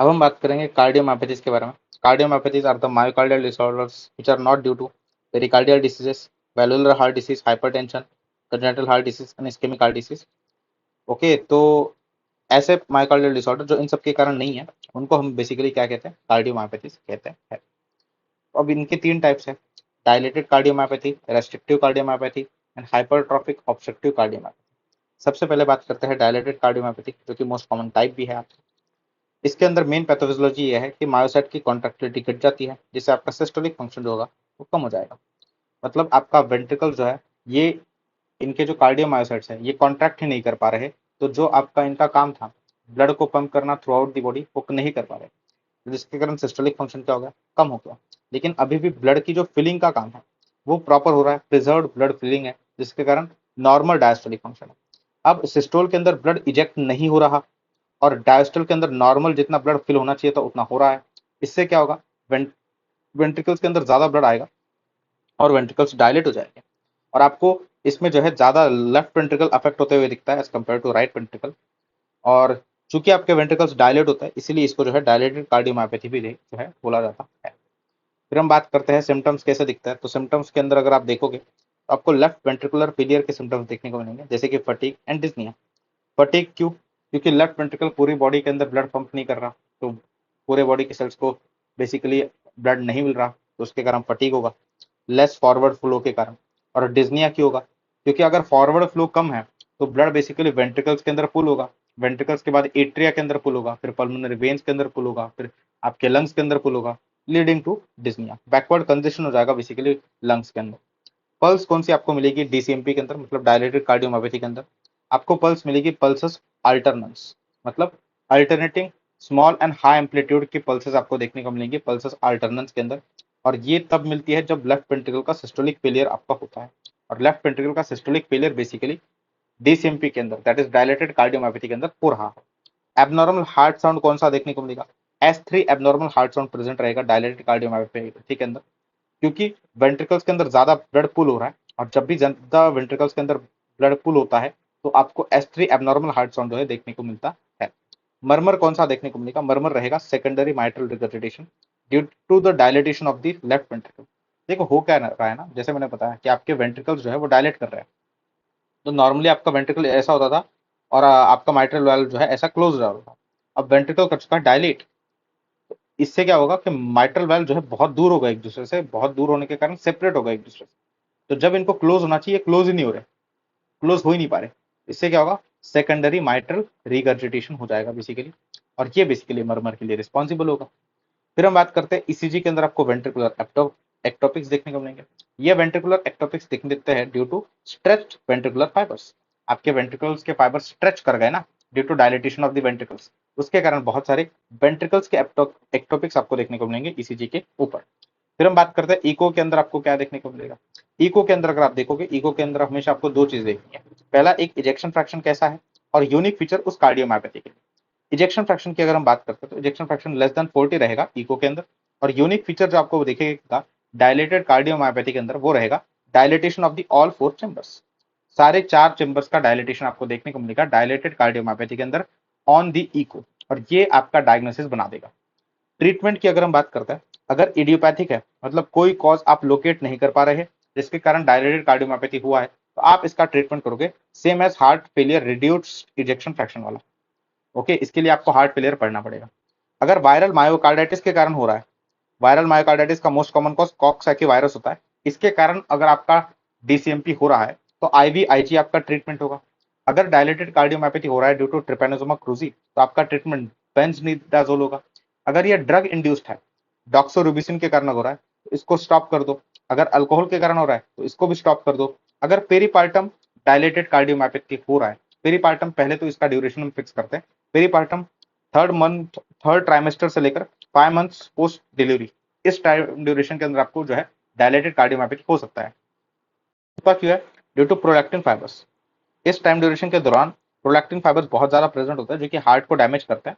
अब हम बात करेंगे कार्डियोमायोपैथीज के बारे में। Cardiomyopathies are the myocardial disorders which are not due to pericardial diseases, valvular heart disease, hypertension, congenital heart disease and ischaemic heart disease. Okay, तो ऐसे मायोकार्डियल डिसऑर्डर जो इन सब के कारण नहीं है उनको हम बेसिकली क्या कहते हैं, कार्डियोमायोपैथीज कहते हैं। अब इनके तीन टाइप्स है, dilated cardiomyopathy, restrictive cardiomyopathy and hypertrophic obstructive cardiomyopathy. सबसे पहले बात करते हैं डायलेटेड कार्डियोमायोपैथी, जो कि मोस्ट कॉमन टाइप भी है। इसके अंदर मेन पैथोफिजियोलॉजी ये है कि मायोसाइट की कॉन्ट्रैक्टिलिटी घट जाती है, जिससे आपका सिस्टोलिक फंक्शन जो होगा वो कम हो जाएगा। मतलब आपका वेंट्रिकल जो है, ये इनके जो कार्डियोमायोसाइट्स है ये कॉन्ट्रैक्ट ही नहीं कर पा रहे, तो जो आपका इनका काम था ब्लड को पंप करना थ्रू आउट दी बॉडी वो नहीं कर पा रहे, तो जिसके कारण सिस्टोलिक फंक्शन क्या हो गया, कम हो गया। लेकिन अभी भी ब्लड की जो फिलिंग का काम है वो प्रॉपर हो रहा है, प्रिजर्व ब्लड फिलिंग है, जिसके कारण नॉर्मल डायस्टोलिक फंक्शन है। अब सिस्टोल के अंदर ब्लड इजेक्ट नहीं हो रहा और डायस्टोल के अंदर नॉर्मल जितना ब्लड फिल होना चाहिए था उतना हो रहा है। इससे क्या होगा, वेंट्रिकल्स के अंदर ज्यादा ब्लड आएगा और वेंट्रिकल्स डायलेट हो जाएंगे, और आपको इसमें जो है ज्यादा लेफ्ट वेंट्रिकल अफेक्ट होते हुए दिखता है as compared to right ventricle. और चूंकि आपके वेंट्रिकल्स डायलेट होता है इसीलिए इसको जो है डायलेटेड कार्डियोमायोपैथी भी जो है बोला जाता है। फिर हम बात करते हैं सिम्टम्स कैसे दिखता है। तो सिम्टम्स के अंदर अगर आप देखोगे तो आपको लेफ्ट वेंट्रिकुलर फेलियर के सिम्टम्स देखने को मिलेंगे, जैसे कि फटीग एंड डिस्निया। फटीग क्यों, क्योंकि लेफ्ट वेंट्रिकल पूरी बॉडी के अंदर ब्लड पंप नहीं कर रहा, तो पूरे बॉडी के सेल्स को बेसिकली ब्लड नहीं मिल रहा, तो उसके कारण फटीग होगा, लेस फॉरवर्ड फ्लो के कारण। और डिज्निया क्यों होगा, क्योंकि अगर फॉरवर्ड फ्लो कम है तो ब्लड बेसिकली वेंट्रिकल्स के अंदर पुल होगा, वेंट्रिकल्स के बाद एट्रिया के अंदर पुल होगा, फिर पल्मोनरी वेन्स के अंदर पुल होगा, फिर आपके लंग्स के अंदर पुल होगा, leading to dyspnoea. Backward congestion हो जाएगा बेसिकली लंग्स के अंदर। पल्स कौन सी आपको मिलेगी डीसीएमपी के अंदर, मतलब डायलेटेड कार्डियोमायोपैथी के अंदर आपको पल्स मिलेगी पल्सस अल्टरनेंस, मतलब alternating small and high amplitude की पल्सेस आपको देखने को मिलेंगी पल्सस अल्टरनेंस के अंदर। और ये तब मिलती है जब लेफ्ट वेंट्रिकल का सिस्टोलिक फेलियर आपका होता है, और लेफ्ट वेंट्रिकल का सिस्टोलिक फेलियर बेसिकली डीसीएमपी के अंदर दैट इज डायलेटेड कार्डियोमायोपैथी के अंदर हो रहा है। एबनॉर्मल हार्ट साउंड कौन सा देखने को मिलेगा, S3 abnormal heart sound present रहेगा डायलेटेड कार्डियोमायोपैथी के अंदर, क्योंकि वेंट्रिकल्स के अंदर ज्यादा ब्लड पुल हो रहा है, और जब भी ज्यादा वेंट्रिकल्स के अंदर ब्लड पुल होता है तो आपको S3 एबनॉर्मल हार्ट साउंड जो है देखने को मिलता है। मर्मर कौन सा देखने को मिलेगा, मर्मर रहेगा secondary mitral regurgitation due to the dilatation of the left ventricle. देखो हो क्या रहा है ना, जैसे मैंने बताया कि आपके वेंट्रिकल्स जो है वो डायलेट कर रहे हैं, तो नॉर्मली आपका वेंट्रिकल ऐसा होता था और आपका माइट्रल वाल्व जो है ऐसा क्लोज रहा होता था। अब वेंट्रिकल कर चुका है डायलेट, इससे क्या होगा कि माइट्रल वाल्व जो है बहुत दूर होगा एक दूसरे से, बहुत दूर होने के कारण सेपरेट होगा एक दूसरे से। तो जब इनको क्लोज होना चाहिए क्लोज ही नहीं हो रहे, क्लोज हो ही नहीं पा रहे, इससे क्या होगा, सेकेंडरी माइट्रल रिगर्जिटेशन हो जाएगा बेसिकली, और ये बेसिकली मरमर के लिए रिस्पॉन्सिबल होगा। फिर हम बात करते हैं ईसीजी के अंदर आपको वेंट्रिकुलर एक्टोपिक्स देखने को मिलेंगे। ये वेंट्रिकुलर एक्टोपिक्स दिख देते हैं due to stretched ventricular fibres. आपके वेंट्रिकल्स के फाइबर स्ट्रेच कर गए ना due to dilatation of the ventricles, उसके कारण बहुत सारे वेंट्रिकल्स के एक्टोपिक्स आपको देखने को मिलेंगे ईसीजी के ऊपर। फिर हम बात करते हैं इको के अंदर आपको क्या देखने को मिलेगा। इको के अंदर अगर आप देखोगे, इको के अंदर हमेशा आपको दो चीज देखनी है। पहला, एक इजेक्शन फ्रैक्शन कैसा है, और यूनिक फीचर उस कार्डियोमायोपैथी के। इजेक्शन फ्रैक्शन की अगर हम बात करते हैं तो इजेक्शन फ्रैक्शन लेस देन 40 रहेगा इको के अंदर, और यूनिक फीचर जो आपको देखेगा डायलेटेड कार्डियोमायोपैथी के अंदर वो रहेगा dilatation of the all four chambers. सारे चार चेंबर्स का डायलेटेशन आपको देखने को मिलेगा डायलेटेड कार्डियोमायोपैथी के अंदर ऑन द इको, और ये आपका डायग्नोसिस बना देगा। ट्रीटमेंट की अगर हम बात करते हैं, अगर इडियोपैथिक है मतलब कोई कॉज आप लोकेट नहीं कर पा रहे हैं जिसके कारण डायलेटेड कार्डियोमायोपैथी हुआ है, तो आप इसका ट्रीटमेंट करोगे same as heart failure reduced ejection fraction वाला। ओके, इसके लिए आपको हार्ट फेलियर पढ़ना पड़ेगा। अगर वायरल मायोकार्डाइटिस के कारण हो रहा है, वायरल मायोकार्डाइटिस का most common cause Coxsackie virus होता है, इसके कारण अगर आपका डीसीएमपी हो रहा है तो आईवीआईजी आपका ट्रीटमेंट होगा। अगर डायलेटेड कार्डियोमायोपैथी हो रहा है ड्यू टू ट्रिपेनोसोमा क्रूजी, तो आपका ट्रीटमेंट बेंजनीडाजोल होगा। अगर ये ड्रग इंड्यूस्ड है, डॉक्सोरुबिसिन के कारण हो रहा है तो इसको स्टॉप कर दो। अगर अल्कोहल के कारण हो रहा है तो इसको भी स्टॉप कर दो। अगर पेरीपार्टम डायलेटेड कार्डियोमायोपैथी हो रहा है, पेरीपार्टम पहले तो इसका ड्यूरेशन हम फिक्स करते हैं। पेरीपार्टम थर्ड ट्राइमेस्टर से लेकर 5 मंथ्स पोस्ट डिलीवरी, इस टाइम ड्यूरेशन के अंदर आपको जो है डायलेटेड कार्डियोमायोपैथी हो सकता है। इसका क्यों है, ड्यू टू प्रोलैक्टिन फाइबर्स। इस टाइम ड्यूरेशन के दौरान प्रोलैक्टिन फाइबर्स बहुत ज्यादा प्रेजेंट होता है जो कि हार्ट को डैमेज करता है,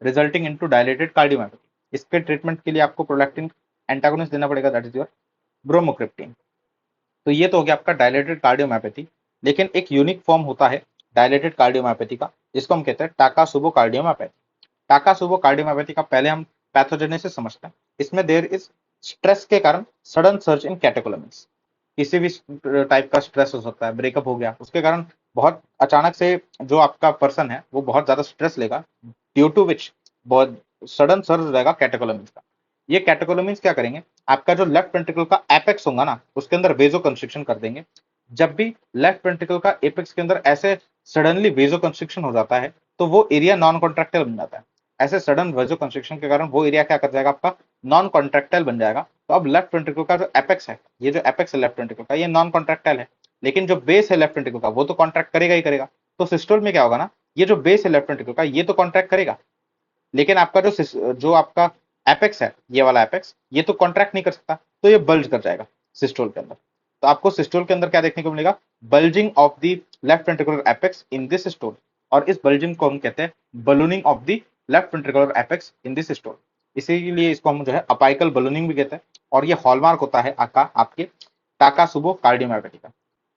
रिजल्टिंग इनटू डायलेटेड कार्डियोमायोपैथी। इसके ट्रीटमेंट के लिए आपको प्रोलैक्टिन एंटागोनिस्ट देना पड़ेगा, दैट इज योर ब्रोमोक्रिप्टिन। तो ये तो हो गया आपका डायलेटेड कार्डियोमायोपैथी। लेकिन एक यूनिक फॉर्म होता है डायलेटेड कार्डियोमायोपैथी का, जिसको हम कहते हैं टाकासुबो कार्डियोमायोपैथी। टाकासुबो कार्डियोमायोपैथी का पहले हम पैथोजेनेसिस समझते हैं। इसमें देयर इज स्ट्रेस के कारण सडन सर्ज इन कैटेकोलमिन्स। किसी भी टाइप का स्ट्रेस हो सकता है, ब्रेकअप हो गया, उसके कारण बहुत अचानक से जो आपका पर्सन है वो बहुत ज्यादा स्ट्रेस लेगा, ड्यू टू विच बहुत सडन सर्ज हो जाएगा कैटेकोलमिन्स का। ये कैटेकोलमिन्स क्या करेंगे, आपका जो लेफ्ट वेंट्रिकल का एपेक्स होगा ना उसके अंदर वेजो कंस्ट्रिक्शन कर देंगे। जब भी लेफ्ट वेंट्रिकल का एपेक्स के अंदर ऐसे सडनली वेजो कंस्ट्रिक्शन हो जाता है तो वो एरिया नॉन कॉन्ट्रैक्टाइल बन जाता है। ऐसे सडन वेजो कंस्ट्रिक्शन के कारण वो एरिया क्या कर जाएगा, आपका नॉन कॉन्ट्रैक्टाइल बन जाएगा। तो अब लेफ्ट वेंट्रिकल का जो एपेक्स है, ये जो एपेक्स है लेफ्ट वेंट्रिकल का, ये नॉन कॉन्ट्रैक्टाइल है, लेकिन जो बेस है लेफ्ट वेंट्रिकल का वो तो कॉन्ट्रैक्ट करेगा ही करेगा। तो सिस्टोल में क्या होगा ना, ये जो बेस है लेफ्ट वेंट्रिकल का ये तो कॉन्ट्रैक्ट करेगा, लेकिन आपका जो आपका एपेक्स है, ये वाला एपेक्स, ये तो कॉन्ट्रैक्ट नहीं कर सकता, तो ये बल्ज कर जाएगा सिस्टोल के अंदर। तो आपको सिस्टोल के अंदर क्या देखने को मिलेगा, bulging of the left ventricular apex in this systole. और इस बल्जिंग को हम कहते हैं ballooning of the left ventricular apex in this systole. इसीलिए इसको हम जो है अपाइकल बलूनिंग भी कहते हैं। और ये हॉलमार्क होता है आपके टाकासुबो कार्डियोमायोपैथी का,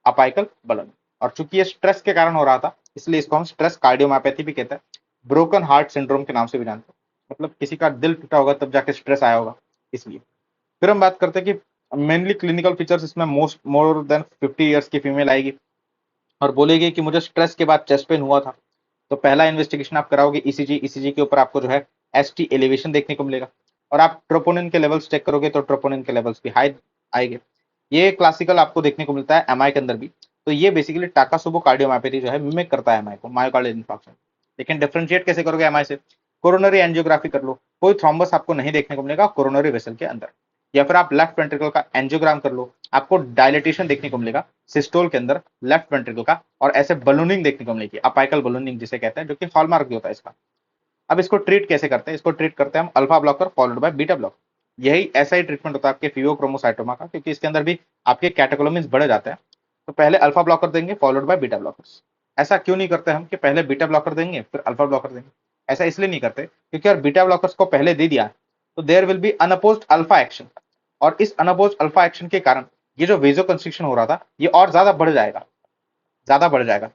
अपाइकल बलूनिंग। और चूंकि ये स्ट्रेस के कारण हो रहा था इसलिए इसको हम स्ट्रेस कार्डियोमायोपैथी भी कहते हैं, ब्रोकन हार्ट सिंड्रोम के नाम से भी जानते हैं। मतलब किसी का दिल टूटा होगा तब जाके स्ट्रेस आया होगा, इसलिए। फिर हम बात करते हैं कि मेनली क्लिनिकल फीचर्स, इसमें मोर देन 50 ईयर्स की फीमेल आएगी और बोलेगी कि मुझे स्ट्रेस के बाद चेस्ट पेन हुआ था। तो पहला इन्वेस्टिगेशन आप कराओगे ईसीजी, ईसीजी के ऊपर आपको जो है एसटी एलिवेशन देखने को मिलेगा। और आप ट्रोपोनिन के लेवल्स चेक करोगे तो ट्रोपोनिन के लेवल्स भी हाई आएंगे। ये क्लासिकल आपको देखने को मिलता है एमआई के अंदर भी। तो ये बेसिकली टाकासुबो कार्डियोमायोपैथी जो है मिमिक करता है एमआई को, मायोकार्डियल इंफार्क्शन। लेकिन डिफरेंशिएट कैसे करोगे एमआई से, कोरोनरी एंजियोग्राफी कर लो, कोई थ्रोम्बस आपको नहीं देखने को मिलेगा कोरोनरी वेसल के अंदर। या फिर आप लेफ्ट वेंट्रिकल का एंजियोग्राम कर लो, आपको डायलिटेशन देखने को मिलेगा सिस्टोल के अंदर लेफ्ट वेंट्रिकल का, और ऐसे बलूनिंग देखने को मिलेगी, अपाइकल बलूनिंग जिसे कहते हैं, जो कि हॉलमार्क भी होता है इसका। अब इसको ट्रीट कैसे करते हैं, इसको ट्रीट करते हैं हम alpha blocker followed by beta block. यही ऐसा ही ट्रीटमेंट होता है आपके फियोक्रोमोसाइटोमा का, क्योंकि इसके अंदर भी आपके कैटेकोलोमिन्स बढ़ जाते हैं। तो पहले अल्फा ब्लॉकर देंगे फॉलोड बाय बीटा ब्लॉकर्स। ऐसा क्यों नहीं करते हम कि पहले बीटा ब्लॉकर देंगे फिर अल्फा ब्लॉकर देंगे, ऐसा इसलिए नहीं करते क्योंकि अगर बीटा ब्लॉकर्स को पहले दे दिया तो there will be unopposed alpha action, और इस अनअपोज्ड अल्फा एक्शन के कारण ये जो वेजो कंस्ट्रिक्शन हो रहा था ये और ज्यादा बढ़ जाएगा, ज्यादा बढ़ जाएगा।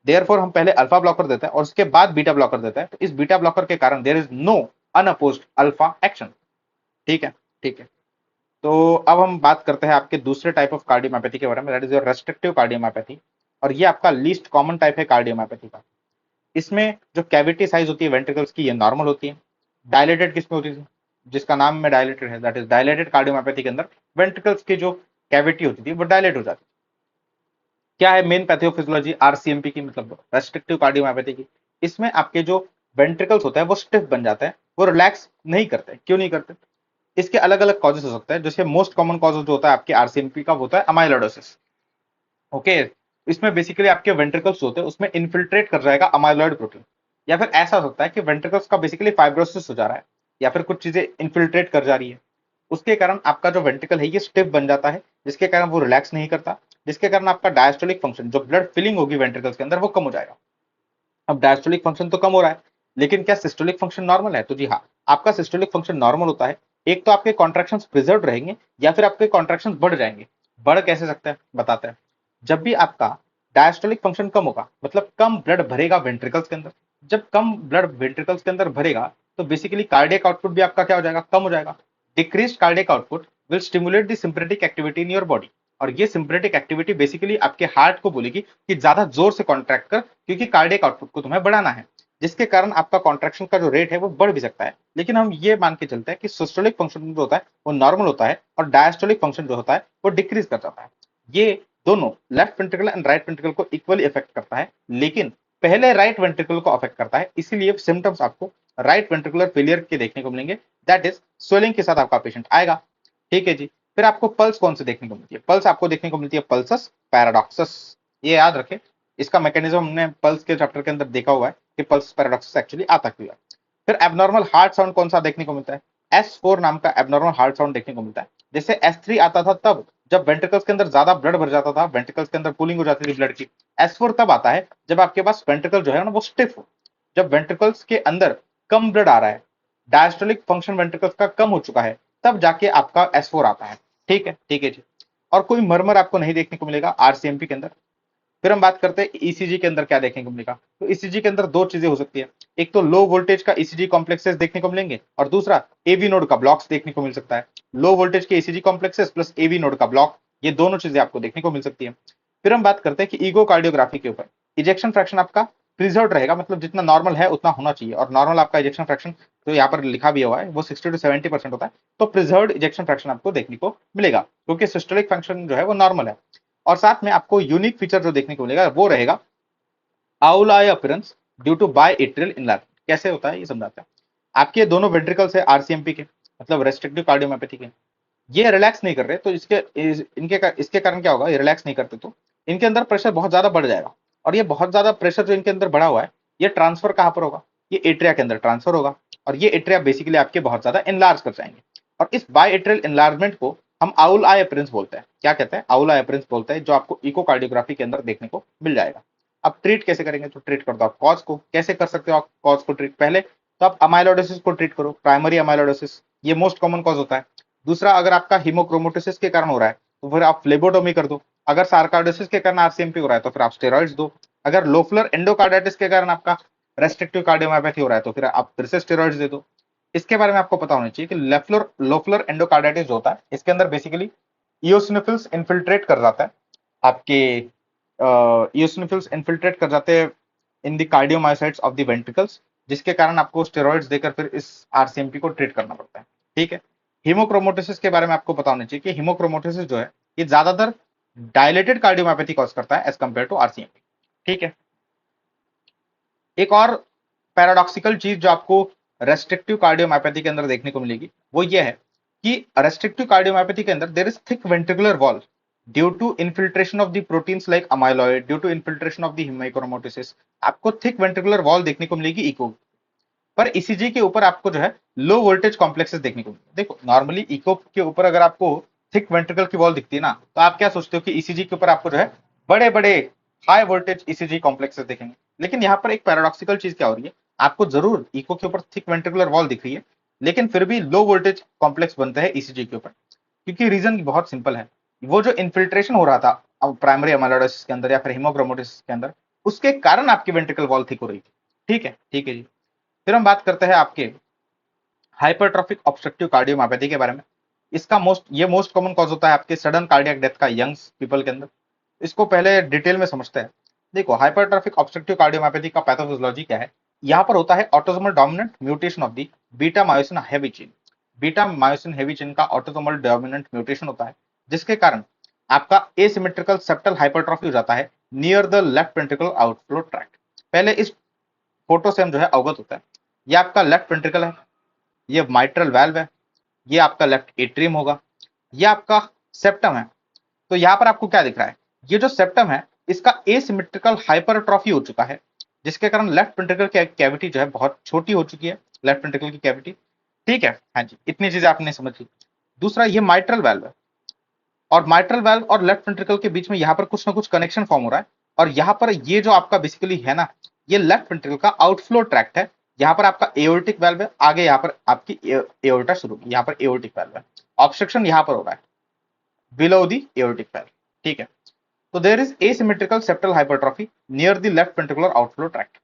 देयरफॉर हम पहले अल्फा ब्लॉकर देते हैं और उसके बाद बीटा ब्लॉकर देते हैं। तो इस बीटा ब्लॉकर के कारण there is no unopposed alpha action. ठीक है, ठीक है। तो अब हम बात करते हैं आपके दूसरे टाइप ऑफ कार्डियोमायोपैथी के बारे में, that is your restrictive cardiomyopathy. और ये आपका लीस्ट कॉमन टाइप है कार्डियोमायोपैथी का। इसमें जो कैविटी साइज होती है वेंट्रिकल्स की ये नॉर्मल होती है। डायलेटेड किसमें होती है, जिसका नाम में डायलेटेड है, दैट इज डायलेटेड कार्डियोमायोपैथी के अंदर वेंट्रिकल्स की जो कैविटी होती थी वो डायलेट हो जाती। क्या है मेन पैथोफिजियोलॉजी आरसीएमपी की, मतलब रेस्ट्रिक्टिव कार्डियोमायोपैथी की। इसमें आपके जो वेंट्रिकल्स होता है वो स्टिफ बन जाता है, वो रिलैक्स नहीं करते। क्यों नहीं करते, इसके अलग अलग कॉजेस हो सकते हैं। जैसे मोस्ट कॉमन कॉज जो होता है आपके आरसीएमपी का होता है अमाइलोइडोसिस। ओके, इसमें बेसिकली आपके वेंट्रिकल्स होते हैं उसमें इन्फिल्ट्रेट कर जाएगा अमाइलॉइड प्रोटीन। या फिर ऐसा हो सकता है कि वेंट्रिकल्स का बेसिकली फाइब्रोसिस हो जा रहा है या फिर कुछ चीजें इन्फिल्ट्रेट कर जा रही है, उसके कारण आपका जो वेंट्रिकल है ये स्टिफ बन जाता है, जिसके कारण वो रिलैक्स नहीं करता, जिसके कारण आपका डायस्टोलिक फंक्शन, जो ब्लड फिलिंग होगी वेंट्रिकल्स के अंदर, वो कम हो जाएगा। अब डायस्टोलिक फंक्शन तो कम हो रहा है, लेकिन क्या सिस्टोलिक फंक्शन नॉर्मल है, तो जी हाँ, आपका सिस्टोलिक फंक्शन नॉर्मल होता है। एक तो आपके कॉन्ट्रैक्शंस प्रिजर्व रहेंगे या फिर आपके कॉन्ट्रैक्शंस बढ़ जाएंगे। बढ़ कैसे सकते हैं बताते हैं। जब भी आपका डायस्टोलिक फंक्शन कम होगा, मतलब कम ब्लड भरेगा वेंट्रिकल्स के अंदर, जब कम ब्लड वेंट्रिकल्स के अंदर भरेगा तो बेसिकली कार्डियक आउटपुट भी आपका क्या हो जाएगा, कम हो जाएगा। Decreased cardiac output will stimulate the sympathetic activity in your body. और ये सिंपैथेटिक एक्टिविटी बेसिकली आपके हार्ट को बोलेगी कि ज्यादा जोर से कॉन्ट्रैक्ट कर, क्योंकि कार्डियक आउटपुट को तुम्हें बढ़ाना है, जिसके कारण आपका कॉन्ट्रैक्शन का जो रेट है वो बढ़ भी सकता है। लेकिन हम ये मान के चलते हैं कि सिस्टोलिक फंक्शन जो होता है वो नॉर्मल होता है और डायस्टोलिक फंक्शन जो होता है वो डिक्रीज कर जाता है। ये दोनों left ventricle and right ventricle को इक्वली इफेक्ट करता है, लेकिन पहले राइट वेंट्रिकल को अफेक्ट करता है। इसीलिए सिम्टम्स आपको राइट वेंट्रिकुलर फेलियर के देखने को मिलेंगे, दैट इज स्वेलिंग के साथ आपका पेशेंट आएगा। ठीक है जी। फिर आपको पल्स कौन से देखने को मिलती है, पल्स आपको देखने को मिलती है पल्सस पैराडॉक्सस। ये याद रखें, इसका मैकेनिज्म हमने पल्स के चैप्टर के अंदर देखा हुआ है कि पल्स पैराडॉक्सस एक्चुअली आता क्यों है। फिर एबनॉर्मल हार्ट साउंड कौन सा देखने को मिलता है, S4 नाम का एबनॉर्मल हार्ट साउंड देखने को मिलता है। जैसे S3 आता था तब जब वेंट्रिकल्स के अंदर ज्यादा ब्लड भर जाता था, वेंट्रिकल्स के अंदर कूलिंग हो जाती थी ब्लड की। S4 तब आता है जब आपके पास वेंट्रिकल जो है ना वो स्टिफ हो, जब वेंट्रिकल्स के अंदर कम ब्लड आ रहा है, डायस्टोलिक फंक्शन वेंट्रिकल्स का कम हो चुका है, तब जाके आपका S4 आता है। ठीक है, ठीक है जी। और कोई मरमर आपको नहीं देखने को मिलेगा आरसीएमपी के अंदर। फिर हम बात करते हैं ईसीजी के अंदर क्या देखने को मिलेगा। तो ईसीजी के अंदर दो चीजें हो सकती है, एक तो लो वोल्टेज का ईसीजी कॉम्प्लेक्सेस देखने को मिलेंगे और दूसरा एवी नोड का ब्लॉक्स देखने को मिल सकता है। लो वोल्टेज के ECG complexes plus AV node का ब्लॉक, ये दोनों चीजें आपको देखने को मिल सकती है। फिर हम बात करते हैं कि ईगो कार्डियोग्राफी के ऊपर इजेक्शन फ्रैक्शन आपका प्रिजर्व रहेगा, मतलब जितना नॉर्मल है उतना होना चाहिए, और नॉर्मल आपका इजेक्शन फ्रैक्शन तो यहाँ पर लिखा भी हुआ है वो 60 to 70% होता है, तो प्रिजर्व इजेक्शन फ्रैक्शन आपको देखने को मिलेगा क्योंकि सिस्टोलिक फंक्शन जो है वो नॉर्मल है। और साथ में आपको यूनिक फीचर जो देखने को मिलेगा वो रहेगा owl eye appearance due to biatrial enlargement. कैसे होता है ये समझाते हैं। आपके दोनों वेंट्रिकल्स है आरसीएमपी के, मतलब रेस्ट्रिक्टिव कार्डियोमायोपैथी के, ये रिलैक्स नहीं कर रहे, तो इसके कारण क्या होगा, ये रिलैक्स नहीं करते तो इनके अंदर प्रेशर बहुत ज्यादा बढ़ जाएगा, और ये बहुत ज्यादा प्रेशर जो इनके अंदर बढ़ा हुआ है ये ट्रांसफर कहां पर होगा, ये एट्रिया के अंदर ट्रांसफर होगा, और ये एट्रिया बेसिकली आपके बहुत ज्यादा इनलार्ज कर जाएंगे, और इस बाय एट्रियल इनलार्जमेंट को हम आउल आई अपीयरेंस बोलते हैं। क्या कहते हैं, आउल आई अपीयरेंस बोलते हैं, जो आपको इकोकार्डियोग्राफी के अंदर देखने को मिल जाएगा। अब ट्रीट कैसे करेंगे, तो ट्रीट कर दो आप कॉज को। कैसे कर सकते हो आप कॉज को ट्रीट, पहले तो आप अमाइलोइडोसिस को ट्रीट करो, प्राइमरी अमाइलोइडोसिस, ये मोस्ट कॉमन कॉज होता है। दूसरा, अगर आपका हीमोक्रोमोटोसिस के कारण हो रहा है तो फिर आप फ्लेबोटोमी कर दो। अगर सार्काइडोसिस के कारण आरसीएमपी हो रहा है तो फिर आप स्टेरॉइड्स दो। अगर लोफुलर एंडोकार्डाइटिस के कारण आपका रेस्ट्रिक्टिव कार्डियोमायोपैथी हो रहा है तो फिर आप फिर से स्टेरॉइड्स दे दो। इसके बारे में आपको पता होना चाहिए कि लोफुलर एंडोकार्डाइटिस जो होता है इसके अंदर बेसिकली इओसिनोफिल्स इन्फिल्ट्रेट कर जाता है, आपके इओसिनोफिल्स इन्फिल्ट्रेट कर जाते हैं in the cardiomyocytes of the ventricles, जिसके कारण आपको स्टेरॉइड्स देकर फिर इस आरसीएमपी को ट्रीट करना पड़ता है। ठीक है। हीमोक्रोमोटोसिस के बारे में आपको पता होना चाहिए कि हीमोक्रोमोटोसिस जो है ये ज्यादातर डायलेटेड कार्डियोमायोपैथी कॉज करता है एज कंपेयर टू आरसीएमपी। ठीक है। एक और पैराडॉक्सिकल चीज जो आपको रेस्ट्रिक्टिव कार्डियोमायोपैथी के अंदर देखने को मिलेगी वो ये है कि रेस्ट्रिक्टिव कार्डियोमायोपैथी के अंदर there is thick ventricular wall due to infiltration of the proteins like amyloid, due to infiltration of the haemochromatosis, आपको थिक वेंट्रिकुलर वॉल देखने को मिलेगी इको। पर ईसीजी के ऊपर आपको जो है लो वोल्टेज कॉम्प्लेक्सेस देखने को मिलेंगे। देखो नॉर्मली इको के ऊपर अगर आपको थिक वेंट्रिकल की वॉल दिखती है ना, तो आप क्या सोचते हो कि ईसीजी के ऊपर आपको जो है बड़े बड़े हाई वोल्टेज ईसीजी कॉम्प्लेक्सेस देखेंगे। लेकिन यहाँ पर एक पैराडॉक्सिकल चीज क्या हो रही है, आपको जरूर इको के ऊपर थिक वेंट्रिकुलर वॉल दिख रही है, लेकिन फिर भी लो वोल्टेज कॉम्प्लेक्स बनते हैं ईसीजी के ऊपर, क्योंकि रीजन बहुत सिंपल है। वो जो इन्फिल्ट्रेशन हो रहा था अब प्राइमरी अमाइलोइडोसिस के अंदर या फिर हीमोक्रोमोटोसिस के अंदर, उसके कारण आपकी वेंट्रिकल वॉल थिक हो रही थी। ठीक है, ठीक है जी। फिर हम बात करते हैं आपके हाइपरट्रॉफिक ऑब्स्ट्रक्टिव कार्डियोमायोपैथी के बारे में। इसका मोस्ट कॉमन कॉज होता है आपके सडन कार्डियक डेथ का यंग्स पीपल के अंदर। इसको पहले डिटेल में समझते हैं। देखो हाइपरट्रॉफिक ऑब्स्ट्रक्टिव कार्डियोमायोपैथी का पैथोफिजियोलॉजी क्या है। यहाँ पर होता है autosomal dominant mutation of the beta myosin heavy chain. Beta myosin heavy chain का ऑटोसोमल डोमिनेंट म्यूटेशन होता है, जिसके कारण आपका एसिमेट्रिकल सेप्टल हाइपरट्रॉफी हो जाता है near the left ventricle outflow tract. पहले इस फोटो से हम जो है अवगत होता है। ये आपका लेफ्ट वेंट्रिकल है, ये माइट्रल वाल्व है, ये आपका लेफ्ट एट्रियम होगा, ये आपका सेप्टम है। तो यहाँ पर आपको क्या दिख रहा है, ये जो सेप्टम है इसका एसिमेट्रिकल हाइपरट्रॉफी हो चुका है, जिसके कारण लेफ्ट वेंट्रिकल की कैविटी जो है बहुत छोटी हो चुकी है, लेफ्ट वेंट्रिकल की कैविटी। ठीक है, हाँ जी, इतनी चीजें आपने समझ ली। दूसरा, ये माइट्रल वाल्व है, और माइट्रल वाल्व और लेफ्ट वेंट्रिकल के बीच में यहाँ पर कुछ ना कुछ कनेक्शन फॉर्म हो रहा है, और यहाँ पर ये जो आपका बेसिकली है ना, ये लेफ्ट वेंट्रिकल का आउटफ्लो ट्रैक्ट है। यहाँ पर आपका एओर्टिक वाल्व है, आगे यहाँ पर आपकी एओर्टा शुरू होगी, यहाँ पर एओर्टिक वाल्व है। ऑब्स्ट्रक्शन यहाँ पर हो रहा है बिलो दी एओर्टिक वाल्व। ठीक है। तो there is asymmetrical septal hypertrophy near the left ventricular outflow tract.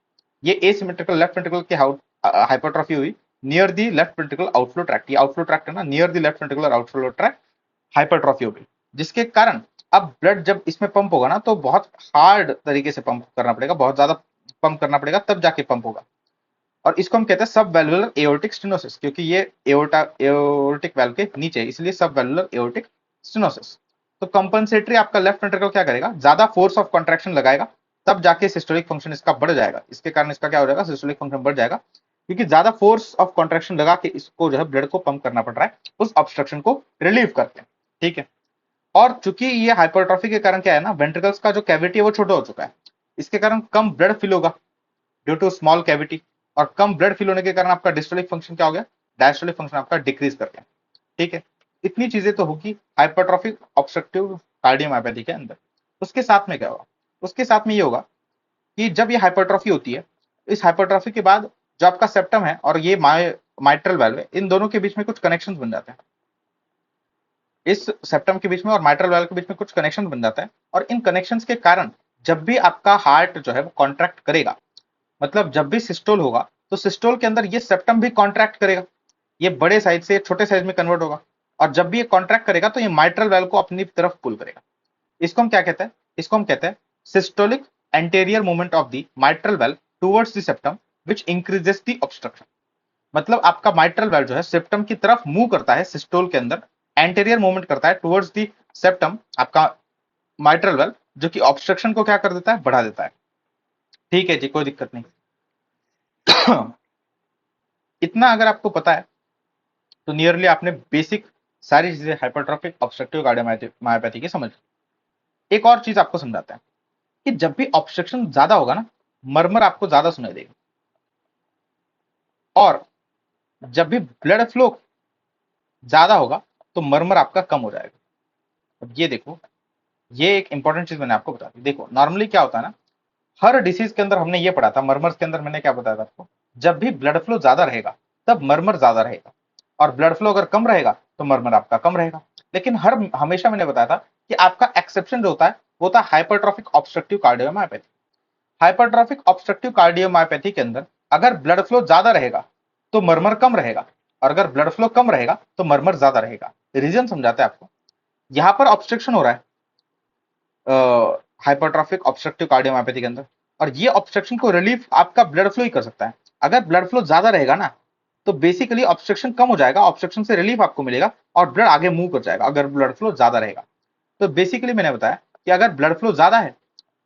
ये एसिमेट्रिकल लेफ्ट वेंट्रिकल की हाइपरट्रॉफी हुई near the left ventricular outflow tract. ये आउटफ्लो ट्रैक्ट है ना, near the left ventricular outflow tract hypertrophy हो गई, जिसके कारण अब ब्लड जब इसमें पंप होगा ना तो बहुत हार्ड तरीके से पंप करना पड़ेगा, बहुत ज्यादा पंप करना पड़ेगा तब जाके पंप होगा। और इसको हम कहते हैं सब वैल्वुलर एओर्टिक स्टेनोसिस, क्योंकि ये एओर्टा एओर्टिक वाल्व के नीचे है, इसलिए सब वैल्वुलर एओर्टिक स्टेनोसिस। तो कंपनसेटरी आपका लेफ्ट वेंट्रिकल क्या करेगा, ज्यादा फोर्स ऑफ कॉन्ट्रैक्शन लगाएगा, तब जाके सिस्टोलिक फंक्शन इसका बढ़ जाएगा। इसके कारण इसका क्या हो जाएगा, सिस्टोलिक फंक्शन बढ़ जाएगा, क्योंकि ज्यादा फोर्स ऑफ कॉन्ट्रैक्शन लगा के इसको जो है ब्लड को पंप करना पड़ रहा है, उस ऑब्स्ट्रक्शन को रिलीव करते हैं। ठीक है। और चूंकि ये हाइपरट्रॉफी के कारण क्या है ना, वेंट्रिकल्स का जो कैविटी है वो छोटा हो चुका है, इसके कारण कम ब्लड फिल होगा ड्यू टू स्मॉल कैविटी, और कम ब्लड फिल होने के कारण आपका डिस्टोलिक फंक्शन क्या हो गया, डायस्टोलिक फंक्शन आपका डिक्रीज कर गया। ठीक है। इतनी चीजें तो होगी हाइपरट्रॉफिक ऑब्स्ट्रक्टिव कार्डियोमायोपैथी के अंदर। उसके साथ में क्या होगा, उसके साथ में ये होगा कि जब ये हाइपरट्रॉफी होती है, इस हाइपरट्रॉफी के बाद जो आपका सेप्टम है और ये माइट्रल वाल्व है, इन दोनों के बीच में कुछ कनेक्शन बन जाते हैं। इस सेप्टम के बीच में और माइट्रल वाल्व के बीच में कुछ कनेक्शन बन जाता है, और इन कनेक्शंस के कारण जब भी आपका हार्ट जो है वो कॉन्ट्रैक्ट करेगा, मतलब जब भी सिस्टोल होगा तो सिस्टोल के अंदर ये सेप्टम भी कॉन्ट्रैक्ट करेगा, ये बड़े साइज से छोटे साइज में कन्वर्ट होगा, और जब भी ये कॉन्ट्रैक्ट करेगा तो ये माइट्रल वेल को अपनी तरफ पुल करेगा। इसको हम क्या कहते हैं? इसको हम कहते हैं systolic anterior movement of the mitral well towards the septum which increases the obstruction. मतलब आपका माइट्रल वेल जो है सेप्टम की तरफ मूव करता है सिस्टोल के अंदर, एंटेरियर मूवमेंट करता है टुवर्ड्स द सेप्टम आपका माइट्रल वेल, जो कि ऑब्स्ट्रक्शन को क्या कर देता है? बढ़ा देता है। ठीक है जी, कोई दिक्कत नहीं। इतना अगर आपको पता है तो नियरली आपने बेसिक सारी चीजें हाइपरट्रॉफिक ऑब्स्ट्रक्टिव कार्डियोमायोपैथी की समझ। एक और चीज आपको समझाते हैं कि जब भी ऑब्स्ट्रक्शन ज्यादा होगा ना, मरमर आपको ज्यादा सुनाई देगा, और जब भी ब्लड फ्लो ज्यादा होगा तो मरमर आपका कम हो जाएगा। अब ये देखो, ये एक इंपॉर्टेंट चीज मैंने आपको बता दी। देखो नॉर्मली क्या होता है ना, हर डिसीज के अंदर हमने ये पढ़ा था, मरमर्स के अंदर मैंने क्या बताया था आपको, जब भी ब्लड फ्लो ज्यादा रहेगा तब मरमर ज्यादा रहेगा, और ब्लड फ्लो अगर कम रहेगा तो मरमर आपका कम रहेगा। लेकिन हर हमेशा मैंने बताया था कि आपका एक्सेप्शन जो होता है वो होता है hypertrophic obstructive cardiomyopathy. Hypertrophic obstructive cardiomyopathy के अंदर अगर ब्लड फ्लो ज्यादा रहेगा तो मरमर कम रहेगा, और अगर ब्लड फ्लो कम रहेगा तो मरमर ज्यादा रहेगा। रीजन समझाते हैं आपको। यहां पर ऑब्स्ट्रक्शन हो रहा है हाइपरट्रॉफिक ऑब्स्ट्रक्टिव कार्डियोमायोपैथी के अंदर, और ये ऑब्स्ट्रक्शन को रिलीफ आपका ब्लड फ्लो ही कर सकता है। अगर ब्लड फ्लो ज्यादा रहेगा ना तो बेसिकली ऑब्स्ट्रक्शन कम हो जाएगा, ऑब्स्ट्रक्शन से रिलीफ आपको मिलेगा और ब्लड आगे मूव कर जाएगा अगर ब्लड फ्लो ज्यादा रहेगा। तो बेसिकली मैंने बताया कि अगर ब्लड फ्लो ज्यादा है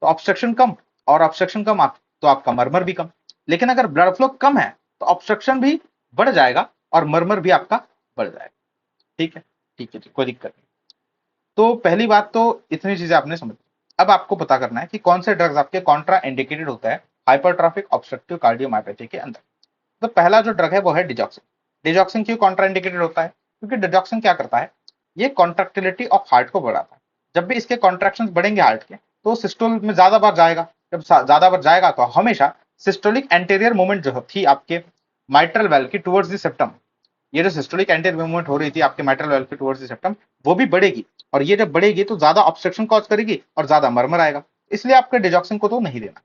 तो ऑब्स्ट्रक्शन कम, और ऑब्स्ट्रक्शन कम तो आपका मरमर भी कम। लेकिन अगर ब्लड फ्लो कम है तो ऑब्स्ट्रक्शन भी बढ़ जाएगा और मरमर भी आपका बढ़ जाएगा। ठीक है, ठीक है जी, कोई दिक्कत नहीं। तो पहली बात तो इतनी चीजें आपने समझ। अब आपको पता करना है कि कौन से ड्रग्स आपके कॉन्ट्रा इंडिकेटेड होता है हाइपरट्रॉफिक ऑब्स्ट्रक्टिव कार्डियोमायोपैथी के अंदर। तो पहला जो ड्रग है वो है डिजॉक्सिन। डिजॉक्सिन क्यों कॉन्ट्रा इंडिकेटेड होता है? क्योंकि डिजॉक्सिन क्या करता है, ये कॉन्ट्रैक्टिलिटी ऑफ हार्ट को बढ़ाता है। जब भी इसके कॉन्ट्रैक्शन बढ़ेंगे हार्ट के तो सिस्टोल में ज्यादा बार जाएगा, जब ज्यादा बार जाएगा तो हमेशा सिस्टोलिक एंटेरियर मूवमेंट जो थी आपके माइट्रल वेल की टुवर्ड्स द सेप्टम, ये जो सिस्टोलिक एंटेरियर मूवमेंट हो रही थी आपके माइट्रल वेल की टुवर्ड्स द सेप्टम, वो भी बढ़ेगी, और ये जब बढ़ेगी तो ज्यादा ऑब्स्ट्रक्शन कॉज करेगी और ज्यादा मरमर आएगा। इसलिए आपके डिजॉक्सिन को तो नहीं देना।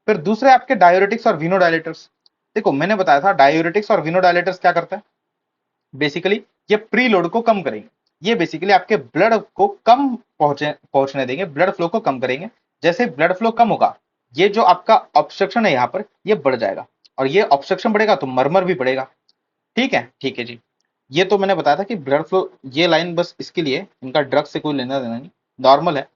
फिर दूसरे आपके डायोरेटिक्स और विनोडायलेटर्स। देखो मैंने बताया था डायोरेटिक्स और विनोडायलेटर्स क्या करते हैं, बेसिकली ये प्री लोड को कम करेंगे। ये बेसिकली आपके ब्लड को कम पहुंचने देंगे, ब्लड फ्लो को कम करेंगे। जैसे ब्लड फ्लो कम होगा, ये जो आपका ऑब्स्ट्रक्शन है यहाँ पर ये बढ़ जाएगा, और ये ऑब्स्ट्रक्शन बढ़ेगा तो मरमर भी बढ़ेगा। ठीक है जी। ये तो मैंने बताया था कि ब्लड फ्लो, ये लाइन बस इसके लिए, इनका ड्रग से कोई लेना देना नहीं, नॉर्मल है,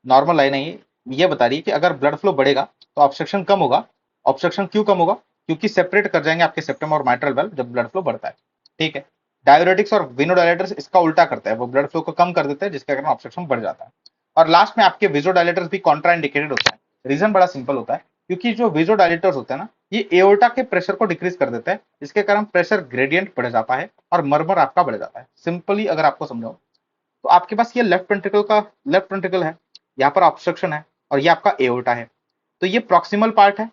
नॉर्मल लाइन है ये बता रही है कि अगर ब्लड फ्लो बढ़ेगा तो ऑब्स्ट्रक्शन कम होगा। ऑब्स्ट्रक्शन क्यों कम होगा? क्योंकि सेपरेट कर जाएंगे आपके सेप्टम और माइट्रल वेल जब ब्लड फ्लो बढ़ता है। ठीक है। डायोरेटिक्स और विनोडायलेटर्स इसका उल्टा करता है, वो ब्लड फ्लो को कम कर देते हैं जिसके कारण ऑब्स्ट्रक्शन बढ़ जाता है। और लास्ट में आपके विजोडायलेटर्स भी कॉन्ट्राइंडिकेटेड होते हैं। रीजन बड़ा सिंपल होता है, क्योंकि जो विजोडायलेटर्स होते हैं ना, ये एओर्टा के प्रेशर को डिक्रीज कर देते हैं, जिसके कारण प्रेशर ग्रेडियंट बढ़ जाता है और मरमर आपका बढ़ जाता है। सिंपली अगर आपको समझाओ तो आपके पास ये लेफ्ट वेंट्रिकल है, यहाँ पर ऑब्स्ट्रक्शन है, और ये आपका एओर्टा है। तो ये प्रॉक्सिमल पार्ट है,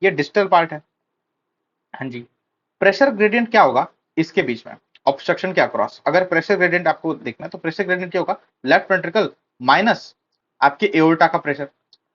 ये डिस्टल पार्ट है। हाँ जी। प्रेशर ग्रेडियंट क्या होगा इसके बीच में, ऑब्स्ट्रक्शन के अक्रॉस अगर प्रेशर ग्रेडियंट आपको देखना है तो प्रेशर ग्रेडियंट क्या होगा, लेफ्ट वेंट्रिकल माइनस आपके एओर्टा का प्रेशर।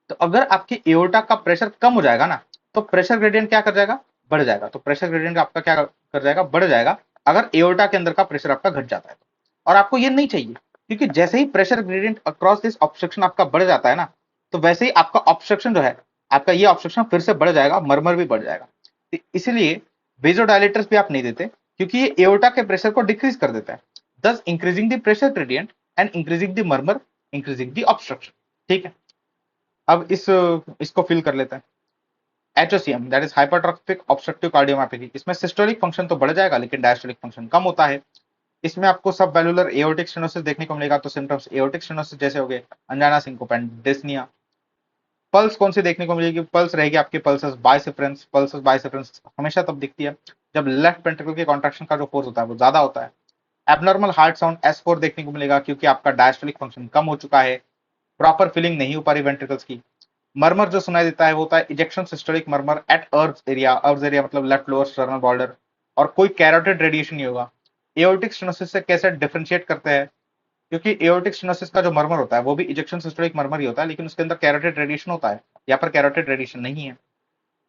तो अगर आपके एओर्टा का प्रेशर कम हो जाएगा ना तो प्रेशर ग्रेडियंट क्या कर जाएगा, बढ़ जाएगा। तो प्रेशर ग्रेडियंट आपका क्या कर जाएगा, बढ़ जाएगा, अगर एओर्टा के अंदर का प्रेशर आपका घट जाता है तो। और आपको ये नहीं चाहिए, क्योंकि जैसे ही pressure gradient across this obstruction आपका बढ़ जाता है ना, तो वैसे ही आपका ऑब्स्ट्रक्शन जो है, आपका ये ऑब्स्ट्रक्शन फिर से बढ़ जाएगा, मरमर भी बढ़ जाएगा। तो इसलिए वेजोडायलेटर्स भी आप नहीं देते, क्योंकि ये एओर्टा के प्रेशर को डिक्रीज कर देता है, thus increasing the pressure gradient and increasing the murmur, increasing the obstruction. ठीक है। अब इसको फिल कर लेते हैं। HOCM that is hypertrophic obstructive cardiomyopathy, इसमें सिस्टोलिक फंक्शन तो बढ़ जाएगा लेकिन डायस्टोलिक फंक्शन कम होता है। इसमें आपको सब वैल्यूलर एओर्टिक स्टेनोसिस देखने को मिलेगा। तो सिम्टम्स एओर्टिक स्टेनोसिस जैसे हो गए अंजाना, सिंकोप, डिस्निया। पल्स कौन सी देखने को मिलेगी, पल्स रहेगी आपकी पल्सस बाइसेफ्रेंस। पल्सस बाइसेफ्रेंस हमेशा तब दिखती है जब लेफ्ट वेंट्रिकल के कॉन्ट्रैक्शन का जो फोर्स होता है वो ज्यादा होता है। एबनॉर्मल हार्ट साउंड S4 देखने को मिलेगा, क्योंकि आपका डायस्टोलिक फंक्शन कम हो चुका है, प्रॉपर फिलिंग नहीं हो पा रही वेंट्रिकल्स की। मरमर जो सुनाई देता है वो होता है इजेक्शन सिस्टोलिक मरमर एट अर्ब्स एरिया मतलब लेफ्ट लोअर स्टर्नल बॉर्डर, और कोई कैरोटिड रेडिएशन नहीं होगा। एओर्टिक स्टेनोसिस से कैसे डिफरेंशिएट करते हैं, क्योंकि एओर्टिक स्टेनोसिस का जो मर्मर होता है वो भी इजेक्शन सिस्टोलिक मर्मर ही होता है, लेकिन उसके अंदर कैरोटिड रेडिएशन होता है, यहाँ पर कैरोटिड रेडिएशन नहीं है।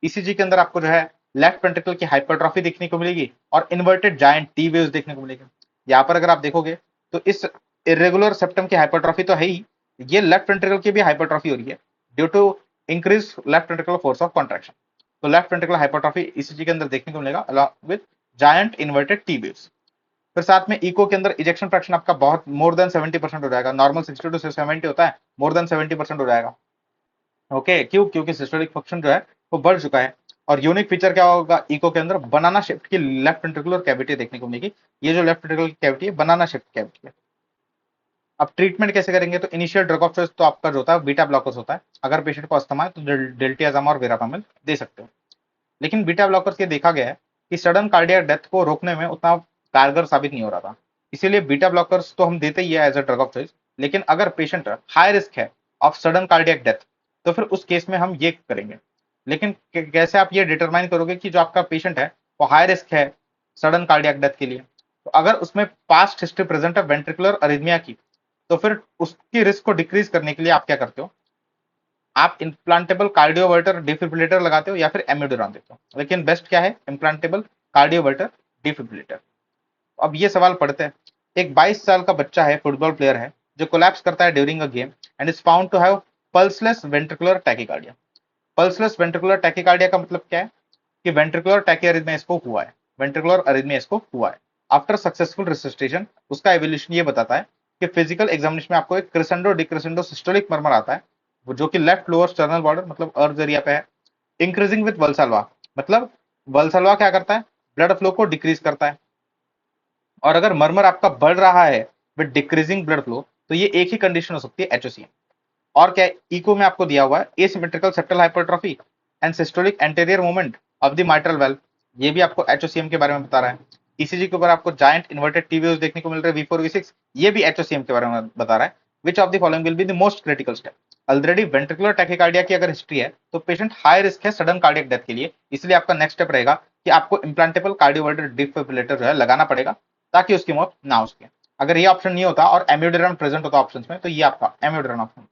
ईसीजी के अंदर आपको जो है लेफ्ट वेंट्रिकल की हाइपरट्रॉफी देखने को मिलेगी और इन्वर्टेड जायंट टी वेव्स देखने को मिलेगी। यहाँ पर अगर आप देखोगे तो इस इरेगुलर सेप्टम की हाइपरट्रॉफी तो है ही, ये लेफ्ट वेंट्रिकल की भी हाइपरट्रॉफी हो रही है due to increase left ventricle force of contraction. तो लेफ्ट वेंट्रिकल हाइपरट्रॉफी ईसीजी के अंदर देखने को मिलेगा along with giant inverted T waves. फिर साथ में इको के अंदर इजेक्शन फ्रैक्शन आपका बहुत मोर देन 70% हो जाएगा, नॉर्मल 60 टू 70 होता है, मोर देन 70% हो जाएगा। ओके, क्यों? क्योंकि सिस्टोलिक फंक्शन जो है वो बढ़ चुका है। और यूनिक फीचर क्या होगा इको के अंदर, बनाना शेप्ड की लेफ्ट वेंट्रिकुलर कैविटी देखने को मिलेगी। ये जो लेफ्ट वेंट्रिकुलर कैविटी है बनाना शेप्ड कैविटी है। अब ट्रीटमेंट कैसे करेंगे, तो इनिशियल ड्रग ऑफ चॉइस तो आपका जो होता है बीटा ब्लॉकर्स होता है। अगर पेशेंट को अस्थमा है तो डेल्टियाजाम और वेरापामिल दे सकते हो। लेकिन बीटा ब्लॉकर्स के देखा गया है कि सडन कार्डियक डेथ को रोकने में उतना कारगर साबित नहीं हो रहा था, इसीलिए बीटा ब्लॉकर्स तो हम देते ही है as a drug of choice. लेकिन अगर पेशेंट हाई रिस्क है ऑफ सडन कार्डियक डेथ तो फिर उस केस में हम ये करेंगे। लेकिन कैसे आप ये डिटरमाइन करोगे कि जो आपका पेशेंट है वो हाई रिस्क है सडन कार्डियक डेथ के लिए? तो अगर उसमें पास्ट हिस्ट्री प्रेजेंट है वेंट्रिकुलर अरिथमिया की, तो फिर उसकी रिस्क को डिक्रीज करने के लिए आप क्या करते हो, आप इम्प्लांटेबल कार्डियोवर्टर डिफिब्रिलेटर लगाते हो या फिर एम्यूडुरान देते हो। लेकिन बेस्ट क्या है, इम्प्लांटेबल कार्डियोवर्टर डिफिब्रिलेटर। अब ये सवाल पढ़ते हैं, एक 22 साल का बच्चा है, फुटबॉल प्लेयर है, जो कोलैप्स करता है during a game and is found to have pulseless ventricular tachycardia. Pulseless ventricular tachycardia का मतलब क्या है कि वेंट्रिकुलर टैकीअरिथमिया इसको हुआ है, वेंट्रिकुलर अरिथमिया इसको हुआ है आफ्टर सक्सेसफुल रिससिटेशन। उसका एवोल्यूशन ये बताता है कि फिजिकल एग्जामिनेशन में आपको एक क्रेसेंडो डिक्रेसेंडो सिस्टोलिक मर्मर आता है, वो जो कि लेफ्ट लोअर स्टर्नल बॉर्डर मतलब अर्ध एरिया पे है, इंक्रीजिंग विद वल्सलवा। मतलब वल्सलवा क्या करता है, ब्लड फ्लो को डिक्रीज करता है। और अगर मर्मर आपका बढ़ रहा है विद डिक्रीजिंग ब्लड फ्लो तो ये एक ही कंडीशन हो सकती है, एचओसीएम। और क्या इको में आपको दिया हुआ है asymmetrical septal hypertrophy and systolic anterior movement of the mitral valve, ये भी आपको एचओसीएम के बारे में बता रहा है। ईसीजी के ऊपर आपको जायंट इन्वर्टेड टी वेव्स देखने को मिल रहे हैं V4 V6, ये भी एचओसीएम के बारे में बता रहा है। Which of the following will be the most critical step? Already ventricular tachycardia की अगर हिस्ट्री है तो पेशेंट हाई रिस्क है सडन कार्डियक डेथ के लिए, इसलिए आपका नेक्स्ट स्टेप रहेगा कि आपको इम्प्लांटेबल कार्डियोवर्टर डिफिब्रिलेटर जो है लगाना पड़ेगा ताकि उसकी मौत ना हो सके। अगर ये ऑप्शन नहीं होता और एम्यूडुरान प्रेजेंट होता ऑप्शंस में तो ये आपका एम्यूडुरान ऑप्शन